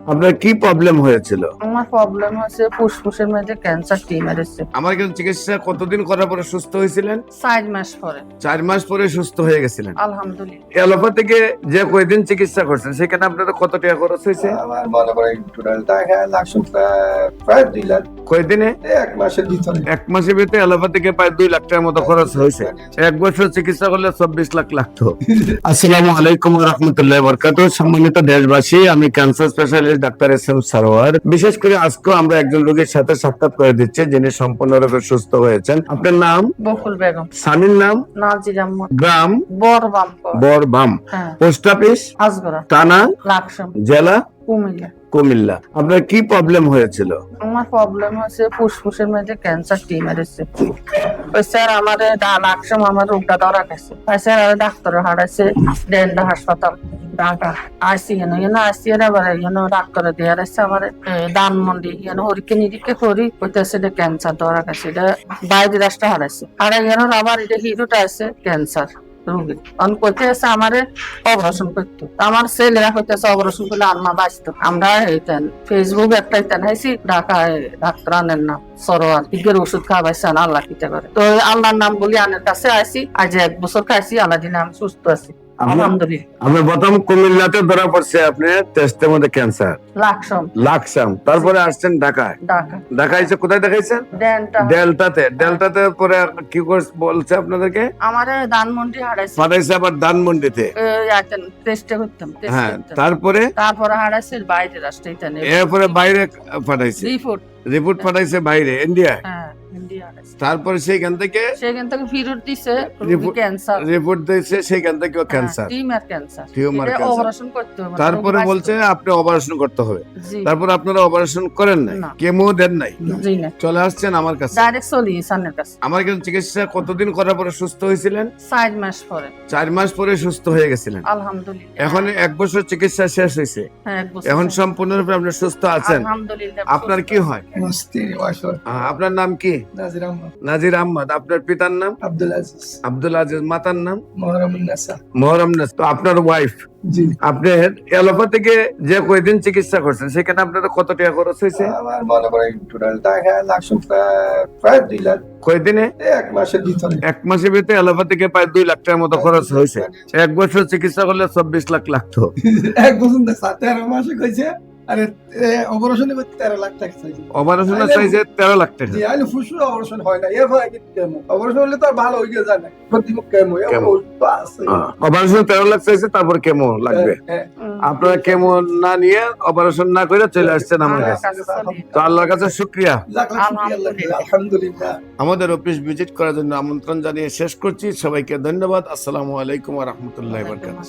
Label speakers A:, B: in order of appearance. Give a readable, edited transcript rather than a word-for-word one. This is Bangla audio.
A: আপনার কি প্রবলেম হয়েছিল?
B: আমার প্রবলেম হচ্ছে ফুসফুসের মধ্যে ক্যান্সার টিউমার এসেছে।
A: আমার কাছে চিকিৎসা কতদিন করার পরে সুস্থ হয়েছিলেন?
B: 4 মাস পরে
A: 4 মাস পরে সুস্থ হয়ে গেছিলেন।
B: আলহামদুলিল্লাহ।
A: অ্যালোপ্যাথিকে যে কয়দিন চিকিৎসা করছেন সেখানে আপনাদের কত টাকা খরচ হয়েছে?
C: আমার মনে করেন টোটাল টাকা লাগছে প্রায় 2 লাখ।
A: কয়দিনে?
C: 1 মাসের ভিতরে।
A: 1 মাসের ভিতরে অ্যালোপ্যাথিকে প্রায় 2 লাখ টাকার মতো খরচ হয়েছে। 1 বছর চিকিৎসা করলে 24 লাখ লাগতো। আসসালামু আলাইকুম ওয়া রাহমাতুল্লাহি ওয়া বারাকাতুহু। সম্মানিত দেশবাসী, আমি cancer specialist doctor SM. Sarwar. বিশেষ করে আজকে আমরা একজন রোগীর সাথে সাক্ষাৎ করে দিচ্ছি যিনি সম্পূর্ণরূপে সুস্থ হয়েছেন। আপনার নাম?
B: বকুল বেগম।
A: স্বামীর নাম?
B: নাজির আহমদ।
A: গ্রাম?
B: বরবাম।
A: বরবাম।
B: হ্যাঁ।
A: Post office?
B: আজগরা।
A: থানা?
B: লাকসাম।
A: জেলা?
B: কুমিল্লা।
A: কুমিল্লা। আপনার কি প্রবলেম হয়েছিল?
B: আমার প্রবলেম হচ্ছে ফুসফুসের মধ্যে ক্যান্সার টিউমার এসেছে। ওই স্যার আমারে লাকসাম আমার রোগটা ধরা গেছে। তাই স্যার ডাক্তার হারাইছে ডেন্টা হাসপাতাল ঢাকা আইসি আইসি এবার ডাক্তারে দিয়ে রাখছে আমার ধানমন্ডি হরিকে নিরিখে করি কইতেছে এটা ক্যান্সার ধরা গেছে। এটা বাইরে রাষ্ট্রে হারাইছে হারাই আবার এটা হিরোটা আছে ক্যান্সার রোগী অন করতে আছে আমারে অপারেশন করতো। আমার ছেলেরা হইতেছে অপারেশন করলে আন্না বাঁচতো। আমরা এইতেন ফেসবুক একটা হাইছি ঢাকায় ডাক্তার আনেন না সরোয়ার ইগের ওষুধ খাওয়াইছেন আল্লাহ কিতে করে। তো আল্লাহর নাম বলি আনের কাছে আইসি আজ 1 বছর খাইছি আল্লাহ দিনে আমি সুস্থ আছি আলহামদুলিল্লাহ।
A: আপনার প্রথম কুমিল্লাতে ধরা পড়ছে আপনার টেস্টের মধ্যে ক্যান্সার লাকসাম, তারপরে আসছেন ঢাকায়। ঢাকায় এসে কোথায় দেখাইছেন? ডেল্টাতে পরে কি বলছে আপনাদেরকে?
B: আমারে ধানমন্ডি হারাইছে
A: পাঠাইছে আবার ধানমন্ডিতে।
B: টেস্টে করতাম
A: হ্যাঁ, তারপরে
B: হারাইছে বাইরে রাষ্ট্রে
A: এরপরে বাইরে পাঠাইছে
B: রিপোর্ট
A: পাঠাইছে বাইরে ইন্ডিয়া।
B: হ্যাঁ ইন্ডিয়া হারাইছে।
A: তারপরে সেখান থেকে
B: ফেরত দিছে ক্যান্সার
A: রিপোর্ট দিয়েছে সেখান থেকে ক্যান্সার
B: টিউমার ক্যান্সার অপারেশন করতে হবে।
A: তারপরে বলছে আপনি অপারেশন করতে হবে।
B: জি।
A: তারপর আপনারা অপারেশন করেন নাই,
B: না।
A: কেমো দেন নাই,
B: জি না
A: চলে আসছেন আমার কাছে।
B: ডাইরেক্ট চলি সানের কাছে।
A: আমার কাছে চিকিৎসা কতদিন করার পরে সুস্থ হয়েছিলেন?
B: 4 মাস পরে
A: 4 মাস পরে সুস্থ হয়ে গেছিলেন।
B: আলহামদুলিল্লাহ।
A: এখন 1 বছর চিকিৎসা শেষ হয়েছে,
B: হ্যাঁ 1 বছর
A: এখন সম্পূর্ণরূপে আপনি সুস্থ আছেন।
B: আলহামদুলিল্লাহ।
A: আপনার কি হয়?
C: আমার স্ত্রী ওয়াইফ
A: আপনার নাম কি?
C: নাজির আহমদ।
A: নাজির আহমদ। আপনার পিতার নাম?
C: আব্দুল আজিজ।
A: আব্দুল আজিজ। মাতার নাম?
C: মোহরমুন নাসা।
A: মোহরম নাস। তো আপনার ওয়াইফ
C: জি।
A: আপনার অ্যালোপ্যাথিকে যে কয়দিন চিকিৎসা করছেন সেখানে আপনাদের কত টাকা খরচ হয়েছে?
C: আমার মনে করেন টোটাল টাকা লাগছে প্রায় 2 লাখ।
A: কয়দিনে?
C: 1 মাসের ভিতরে।
A: 1 মাসের ভিতরে অ্যালোপ্যাথিকে প্রায় 2 লাখ টাকার মতো খরচ হয়েছে। 1 বছর চিকিৎসা করলে 24 লাখ লাগতো।
C: 1 বছর না 13 মাসে কইছে। আরে অপারেশনে করতে 13 লাখ টাকা চাইছে।
A: অপারেশনের চাইছে 13 লাখ টাকা।
C: জি আইলে ফুসফুস অপারেশন হয় না। এরপর কি কেমো? অপারেশন হলে তো আর ভালো হয়ে যায় না। প্রতিমুখ কেমো আছে।
A: অপারেশন 13 লাখ চাইছে, তারপর কেমো লাগবে। আপনারা কেমো না নিয়ে অপারেশন না করে চলে আসছেন আমার কাছে। তো আল্লাহর কাছে শুকরিয়া।
C: আলহামদুলিল্লাহ।
A: আমাদের অফিস ভিজিট করার জন্য আমন্ত্রণ জানিয়ে শেষ করছি। সবাইকে ধন্যবাদ। আসসালামু আলাইকুম ওয়া রাহমাতুল্লাহি ওয়া বারাকাতুহু।